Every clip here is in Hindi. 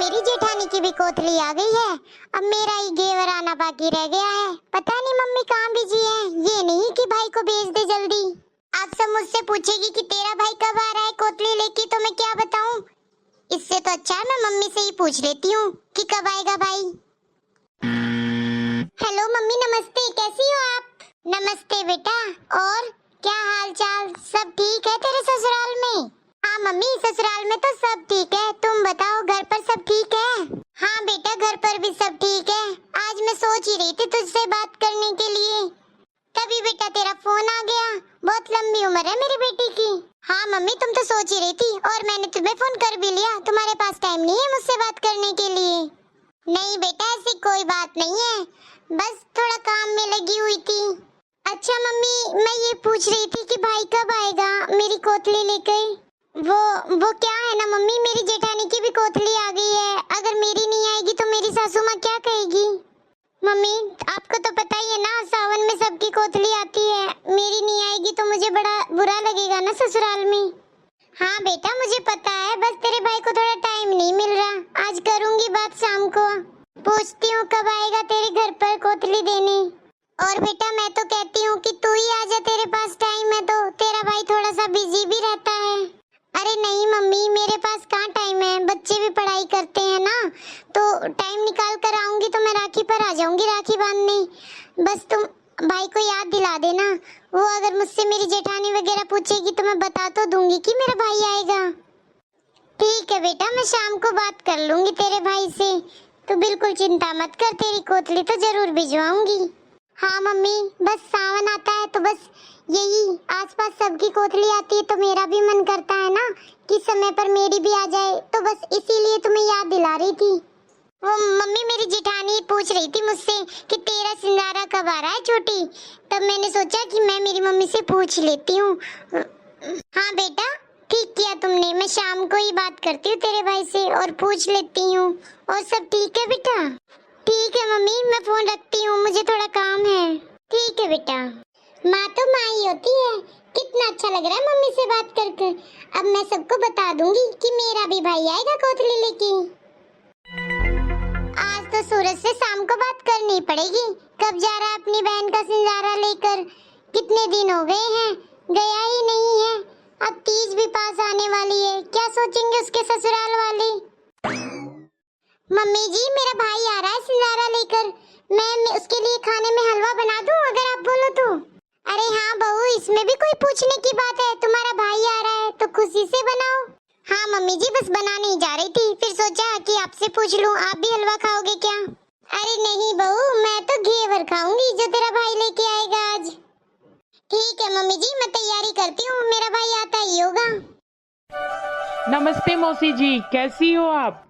मेरी जेठानी की भी कोथली आ गई है। अब मेरा ही घेवर आना बाकी रह गया है। पता नहीं मम्मी कहाँ बिजी है। ये नहीं कि भाई को भेज दे जल्दी। आप सब मुझसे पूछेगी कि तेरा भाई कब आ रहा है कोथली लेके, तो मैं क्या बताऊं। इससे तो अच्छा मैं मम्मी से ही पूछ लेती हूँ कि कब आएगा भाई। हेलो मम्मी, नमस्ते, कैसी हो आप? नमस्ते बेटा, और क्या हाल चाल, सब ठीक है तेरे ससुराल में? हाँ मम्मी, ससुराल में तो सब ठीक है। तुम बताओ, घर पर सब ठीक है? हाँ बेटा, घर पर भी सब ठीक है। आज मैं सोच ही रही थी तुझसे बात करने के लिए, तभी बेटा तेरा फोन आ गया। बहुत लंबी उम्र है मेरी बेटी की। हाँ मम्मी, तुम तो सोच ही रही थी और मैंने तुम्हें फोन कर भी लिया। तुम्हारे पास टाइम नहीं है मुझसे बात करने के लिए? नहीं बेटा, ऐसी कोई बात नहीं है, बस थोड़ा काम में लगी हुई थी। अच्छा मम्मी, मैं ये पूछ रही थी कि भाई कब आएगा मेरी कोथली लेकर? वो क्या है ना मम्मी, मेरी जेठानी की भी कोथली आ गई है। अगर मेरी नहीं आएगी तो मेरी सासू माँ क्या कहेगी? मम्मी, आपको तो पता ही है ना, सावन में सबकी कोथली आती है। मेरी नहीं आएगी तो मुझे बड़ा बुरा लगेगा ना ससुराल में। हाँ बेटा, मुझे पता है, बस तेरे भाई को थोड़ा टाइम नहीं मिल रहा। आज करूंगी बात शाम को, पूछती हूँ कब आएगा तेरे घर पर कोथली देने। और बेटा मैं तो कहती हूँ कि तू ही आजा, तेरे पास टाइम है तो। तेरा भाई थोड़ा सा बिजी भी रहता है। अरे नहीं मम्मी, मेरे पास कहाँ टाइम है, बच्चे भी पढ़ाई करते हैं ना, तो टाइम निकाल कर आऊंगी तो मैं राखी पर आ जाऊंगी, राखी बांधने। बस तुम भाई को याद दिला देना। वो अगर मुझसे मेरी जेठानी वगैरह पूछेगी तो मैं बता तो दूंगी कि मेरा भाई आएगा। ठीक है बेटा, मैं शाम को बात कर लूंगी तेरे भाई से। तो बिल्कुल चिंता मत कर, तेरी कोथली तो जरूर भिजवाऊंगी। हाँ मम्मी, बस सावन आता है तो बस यही आसपास सबकी कोथली आती है तो मेरा भी मन करता है ना कि समय पर मेरी भी आ जाए, तो बस इसीलिए तुम्हें याद दिला रही थी। वो मम्मी, मेरी जेठानी पूछ रही थी मुझसे कि तेरा सिंगारा कब आ रहा है छोटी, तब मैंने सोचा कि मैं मेरी मम्मी से पूछ लेती हूँ। हाँ बेटा, ठीक किया तुमने। मैं शाम को ही बात करती हूँ तेरे भाई से और पूछ लेती हूँ। और सब ठीक है बेटा? ठीक है मम्मी, मैं फोन रखती हूँ, मुझे थोड़ा काम है। ठीक है बेटा। माँ तो माँ ही होती है। कितना अच्छा लग रहा है मम्मी से बात करके। अब मैं सबको बता दूंगी कि मेरा भी भाई आएगा कोथली लेके। आज तो सूरज से शाम को बात करनी पड़ेगी, कब जा रहा है अपनी बहन का सिंगारा लेकर। कितने दिन हो गए हैं, गया ही नहीं है। अब तीज भी पास आने वाली है, क्या सोचेंगे उसके ससुराल वाले। मम्मी जी, मेरा भाई आ रहा है सिंगारा लेकर। मैं उसके लिए खाने में हलवा बना दूं अगर आप बोलो तो? अरे हाँ बहू, इसमें भी कोई पूछने की बात है? तुम्हारा भाई आ रहा है तो खुशी से बनाओ। हाँ मम्मी जी, बस बनाने ही जा रही थी, फिर सोचा कि आपसे पूछ लूं, आप भी हलवा खाओगे क्या? अरे नहीं बहू, मैं तो घेवर खाऊंगी जो तेरा भाई लेके आएगा आज। ठीक है मम्मी जी, मैं तैयारी करती हूँ, मेरा भाई आता ही होगा। नमस्ते मौसी जी, कैसी हो आप?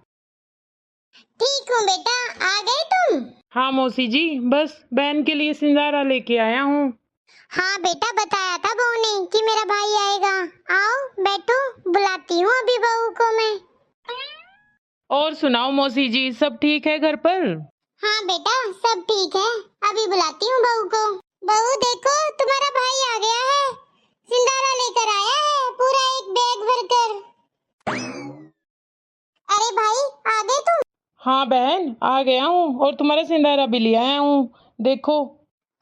ठीक हूँ बेटा, आ गए तुम? हाँ मौसी जी, बस बहन के लिए सिंगारा लेके आया हूँ। हाँ बेटा, बताया था बहू ने कि मेरा भाई आएगा। आओ बैठो, बुलाती हूँ अभी बहू को मैं। और सुनाओ मौसी जी, सब ठीक है घर पर? हाँ बेटा, सब ठीक है, अभी बुलाती हूँ बहू को। बहू देखो, तुम्हारा भाई आ गया है, सिंगारा लेकर आया है, पूरा एक बैग भरकर। अरे भाई, आ गए तुम? हाँ बहन, आ गया हूँ और तुम्हारा सिंगारा भी ले आया हूँ, देखो।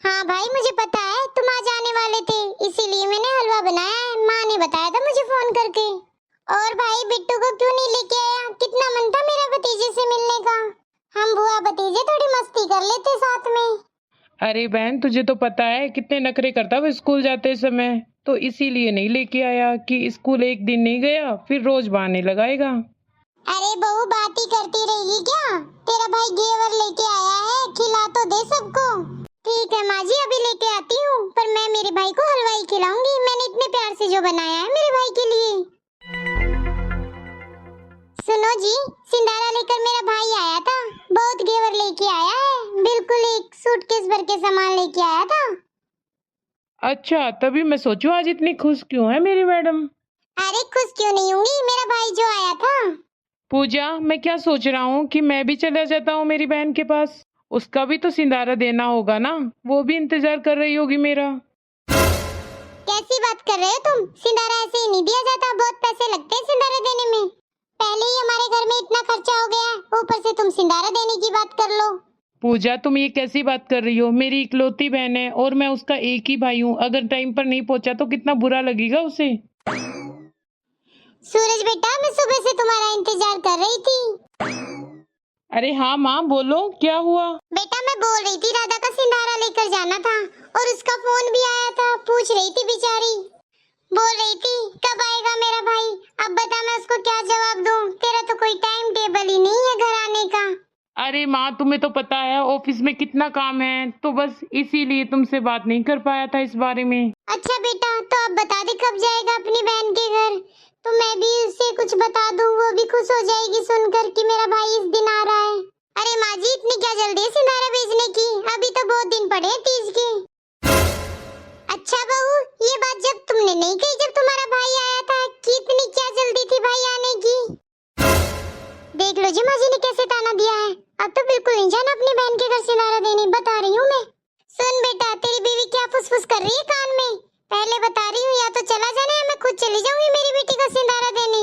हाँ भाई, मुझे पता है तुम आज आने वाले थे, इसीलिए मैंने हलवा बनाया है। माँ ने बताया था मुझे फोन करके। और भाई, बिट्टू को क्यों नहीं लेके आया? कितना मन था मेरा भतीजे से मिलने का। हम बुआ भतीजे थोड़ी मस्ती कर लेते साथ में। अरे बहन, तुझे तो पता है कितने नखरे करता वो स्कूल जाते समय, तो इसीलिए नहीं लेके आया कि स्कूल एक दिन नहीं गया फिर रोज बहाने लगाएगा। अरे बहू, बात ही करती रहेगी क्या? तेरा भाई घेवर लेके आया है, खिला तो दे सबको। ठीक है माँ जी, अभी लेके आती हूँ, पर मैं मेरे भाई को हलवा ही खिलाऊंगी। मैंने इतने प्यार से जो बनाया है मेरे भाई के लिए। सुनो जी, सिंगारा लेकर मेरा भाई आया था, बहुत घेवर लेके आया है, बिल्कुल एक सूटकेस भर के सामान लेके आया था। अच्छा, तभी मैं सोचूं आज इतनी खुश क्यों है मेरी मैडम। अरे खुश क्यों नहीं होंगी, मेरा भाई जो आया था। पूजा, मैं क्या सोच रहा हूँ कि मैं भी चला जाता हूँ मेरी बहन के पास, उसका भी तो सिंगारा देना होगा ना, वो भी इंतजार कर रही होगी मेरा। कैसी बात कर रहे हो तुम? सिंगारा ऐसे ही नहीं दिया जाता, बहुत पैसे लगते हैं सिंगारा देने में। पहले ही हमारे घर में इतना खर्चा हो गया है, ऊपर से तुम सिंधारा देने की बात कर लो। पूजा, तुम ये कैसी बात कर रही हो? मेरी इकलौती बहन है और मैं उसका एक ही भाई हूँ। अगर टाइम पर नहीं पहुंचा तो कितना बुरा लगेगा उसे। सूरज बेटा, मैं सुबह से तुम्हारा इंतजार कर रही थी। अरे हाँ माँ, बोलो क्या हुआ? बेटा, मैं बोल रही थी राधा का सिंधारा लेकर जाना था और उसका फोन भी आया था। पूछ रही थी बेचारी, बोल रही थी कब आएगा मेरा भाई। अब बता मैं उसको क्या जवाब दूं? तेरा तो कोई टाइम टेबल ही नहीं है घर आने का। अरे माँ, तुम्हें तो पता है ऑफिस में कितना काम है, तो बस इसीलिए तुमसे बात नहीं कर पाया था इस बारे में। अच्छा बेटा, तो अब बता दे कब जाएगा अपनी बहन के घर, तो मैं भी उससे कुछ बता दूं, वो भी खुश हो जाएगी सुनकर कि मेरा भाई इस दिन आ रहा है। अरे माँ जी, इतनी क्या जल्दी है सिंधारा भेजने की? अभी तो बहुत दिन पड़े हैं तीज के। अच्छा बहू, ये बात जब तुमने नहीं कही जब तुम्हारा भाई आया था कि इतनी क्या जल्दी थी भाई आने की। देख लो जी माँ जी ने कैसे ताना दिया है। अब तो बिल्कुल नहीं जाना अपनी बहन के घर सिंधारा देने, बता रही हूँ मैं। सुन बेटा, तेरी बीवी क्या फुसफुस कर रही है कान में? पहले बता रही हूँ, या तो चला जाना या मैं खुद चली जाऊंगी मेरी बेटी को सिंधारा देने।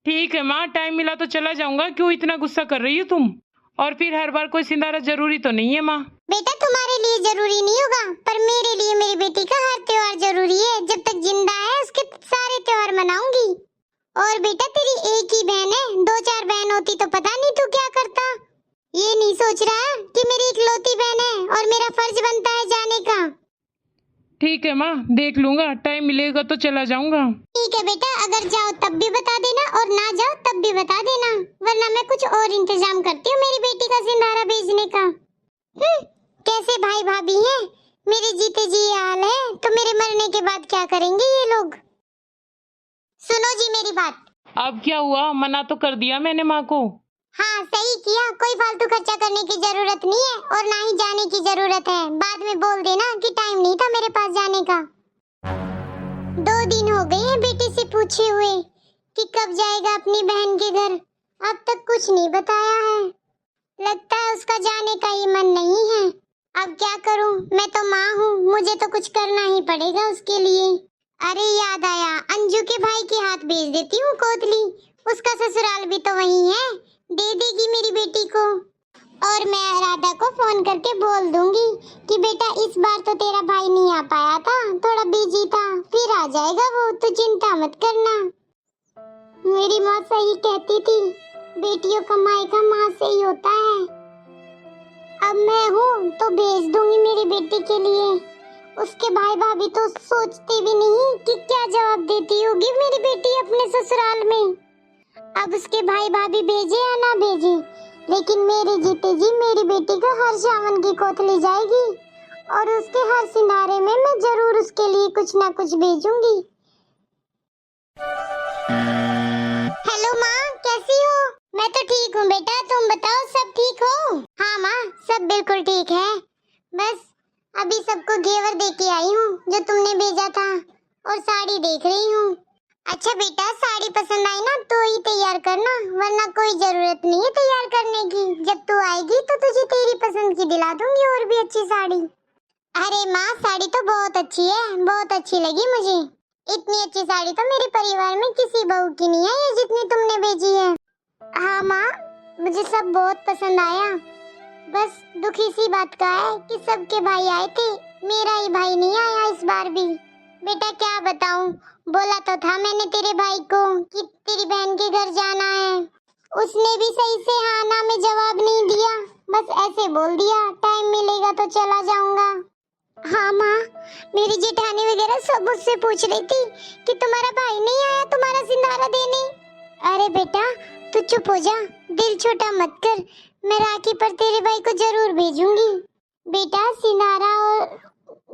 ठीक है माँ, टाइम मिला तो चला जाऊंगा। क्यों इतना गुस्सा कर रही हो तुम? और फिर हर बार कोई सिंधारा जरूरी तो नहीं है माँ। बेटा, तुम्हारे लिए जरूरी नहीं होगा, पर मेरे लिए मेरी बेटी का हर त्योहार जरूरी है। जब तक जिंदा है उसके सारे त्योहार मनाऊंगी। और बेटा, तेरी एक ही बहन है, 2-4 बहन होती तो पता नहीं तू क्या करता। ये नहीं सोच रहा कि मेरी इकलौती बहन है और मेरा फर्ज बनता है जाने का। ठीक है माँ, देख लूंगा, टाइम मिलेगा तो चला जाऊंगा। ठीक है बेटा, अगर जाओ तब भी बता देना और ना जाओ तब भी बता देना, वरना मैं कुछ और इंतजाम करती हूँ मेरी बेटी का सिंधारा भेजने का। कैसे भाई भाभी हैं? मेरे जीते जी ये हाल है तो मेरे मरने के बाद क्या करेंगे ये लोग? सुनो जी मेरी बात। अब क्या हुआ? मना तो कर दिया मैंने माँ को। हाँ सही किया, कोई फालतू खर्चा करने की जरूरत नहीं है और ना ही जाने की जरूरत है। बाद में बोल देना कि टाइम नहीं था मेरे पास जाने का। 2 दिन हो गए हैं बेटे से पूछे हुए कि कब जाएगा अपनी बहन के घर, अब तक कुछ नहीं बताया है। लगता है उसका जाने का ही मन नहीं है। अब क्या करूं, मैं तो माँ हूँ, मुझे तो कुछ करना ही पड़ेगा उसके लिए। अरे याद आया, अंजू के भाई के हाथ भेज देती हूँ कोतली, उसका ससुराल भी तो वही है, दे देगी मेरी बेटी को। और मैं राधा को फोन करके बोल दूंगी कि बेटा इस बार तो तेरा भाई नहीं आ पाया था, थोड़ा बिजी था, फिर आ जाएगा वो, तो चिंता मत करना। मेरी माँ सही कहती थी, बेटियों का मायका माँ से ही होता है। अब मैं हूँ तो भेज दूंगी मेरी बेटी के लिए। उसके भाई भाभी तो सोचते भी नहीं कि क्या जवाब देती होगी मेरी बेटी अपने ससुराल में। अब उसके भाई भाभी भेजे या ना भेजे, लेकिन मेरे जीते जी मेरी बेटी को हर सावन की कोतली जाएगी और उसके हर सिंधारे में मैं जरूर उसके लिए कुछ ना कुछ भेजूंगी। हेलो माँ, कैसी हो? मैं तो ठीक हूँ बेटा, तुम बताओ सब ठीक हो? हाँ माँ, सब बिल्कुल ठीक है। बस अभी सबको घेवर दे के आई हूँ जो तुमने भेजा था और साड़ी देख रही हूँ। अच्छा बेटा, साड़ी पसंद आई ना तो ही तैयार करना, वरना कोई जरूरत नहीं है तैयार करने की। जब तू आएगी तो तुझे तेरी पसंद की दिला दूंगी और भी अच्छी साड़ी। अरे माँ, साड़ी तो बहुत अच्छी है, बहुत अच्छी लगी मुझे। इतनी अच्छी साड़ी तो मेरे परिवार में किसी बहू की नहीं है ये जितनी तुमने भेजी है। हाँ माँ, मुझे सब बहुत पसंद आया। बस दुखी सी बात का है कि सबके भाई आए थे, मेरा ही भाई नहीं आया इस बार भी। बेटा क्या बताऊं, बोला तो था मैंने तेरे भाई को कि तेरी बहन के घर जाना है, उसने भी सही से हाँ ना में जवाब नहीं दिया, बस ऐसे बोल दिया टाइम मिलेगा तो चला जाऊंगा। हाँ माँ, मेरी जेठानी वगैरह सब मुझसे पूछ रही थी कि तुम्हारा भाई नहीं आया तुम्हारा सिंधारा देने। अरे बेटा तू चुप हो जा, दिल छोटा मत कर, मैं राखी पर तेरे भाई को जरूर भेजूंगी। बेटा सिंधारा और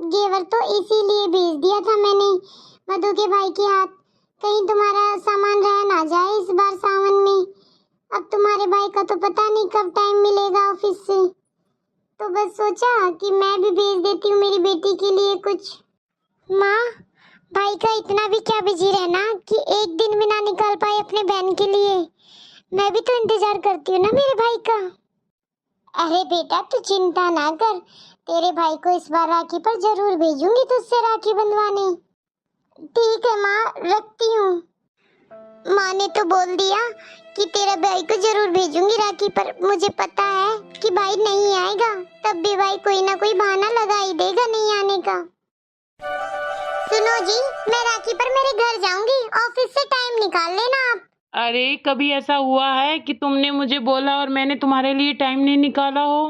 घेवर तो इसीलिए भेज दिया था मैंने मधु के भाई के हाथ, कहीं तुम्हारा सामान रह ना जाए इस बार सावन में। अब तुम्हारे भाई का तो पता नहीं कब टाइम मिलेगा ऑफिस से, तो बस सोचा कि मैं भी भेज देती हूँ मेरी बेटी के लिए कुछ। माँ, भाई का इतना भी क्या बिजी रहना कि एक दिन भी ना निकाल पाए अपने बहन के लिए। मैं भी तो इंतजार करती हूँ ना मेरे भाई का। अरे बेटा तू चिंता ना कर, तेरे भाई को इस बार राखी पर जरूर भेजूंगी तुझसे राखी बंधवाने। ठीक है माँ, रखती हूँ। माँ ने तो बोल दिया कि तेरा भाई को जरूर भेजूंगी राखी पर। मुझे पता है कि भाई नहीं आएगा, तब भी भाई कोई ना कोई बहाना लगा ही देगा नहीं आने का। सुनो जी, मैं राखी पर मेरे घर जाऊंगी, ऑफिस से टाइम निकाल लेना आप। अरे कभी ऐसा हुआ है कि तुमने मुझे बोला और मैंने तुम्हारे लिए टाइम नहीं निकाला हो?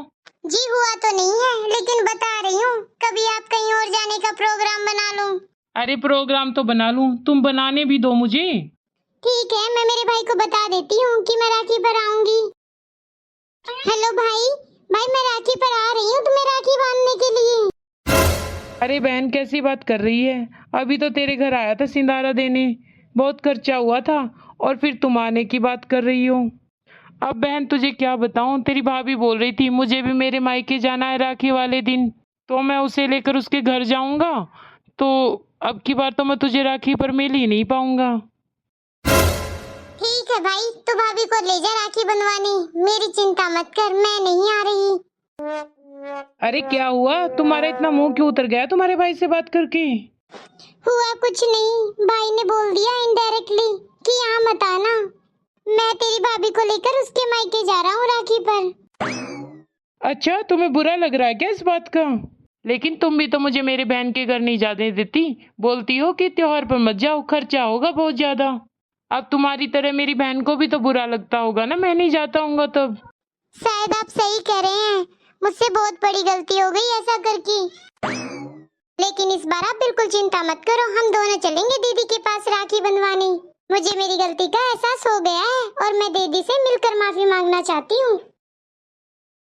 जी हुआ तो नहीं है, लेकिन बता रही हूँ, कभी आप कहीं और जाने का प्रोग्राम बना लूं। अरे प्रोग्राम तो बना लूं, तुम बनाने भी दो मुझे। ठीक है, मैं मेरे भाई को बता देती हूँ कि मैं राखी पर आऊंगी। हेलो भाई, मैं राखी पर आ रही हूँ तुम्हें राखी बांधने के लिए। अरे बहन कैसी बात कर रही है? अभी तो तेरे घर आया था सिंदारा देने, बहुत खर्चा हुआ था, और फिर तुम आने की बात कर रही हो। अब बहन तुझे क्या बताऊं, तेरी भाभी बोल रही थी मुझे भी मेरे मायके जाना है राखी वाले दिन, तो मैं उसे लेकर उसके घर जाऊंगा, तो अब की बार तो मैं तुझे राखी पर मिल ही नहीं पाऊंगा। ठीक है भाई, तू भाभी को ले जा राखी बंधवाने, मेरी चिंता मत कर, मैं नहीं आ रही। अरे क्या हुआ, तुम्हारा इतना मुंह क्यों उतर गया तुम्हारे भाई से बात करके? हुआ कुछ नहीं, भाई ने बोल दिया इनडायरेक्टली कि यहाँ मत आना। मैं तेरी भाभी को लेकर उसके मायके जा रहा हूँ राखी पर। अच्छा तुम्हें बुरा लग रहा है क्या इस बात का? लेकिन तुम भी तो मुझे मेरे बहन के घर नहीं जाने देती, बोलती हो कि त्योहार पर मत जाओ, खर्चा होगा बहुत ज्यादा। अब तुम्हारी तरह मेरी बहन को भी तो बुरा लगता होगा ना, मैं नहीं जाता हूँ तब। शायद आप सही कह रहे हैं, मुझसे बहुत बड़ी गलती हो गई ऐसा करके। लेकिन इस बार आप बिल्कुल चिंता मत करो, हम दोनों चलेंगे दीदी के पास राखी बंधवाने। मुझे मेरी गलती का एहसास हो गया है और मैं दीदी से मिलकर माफी मांगना चाहती हूँ।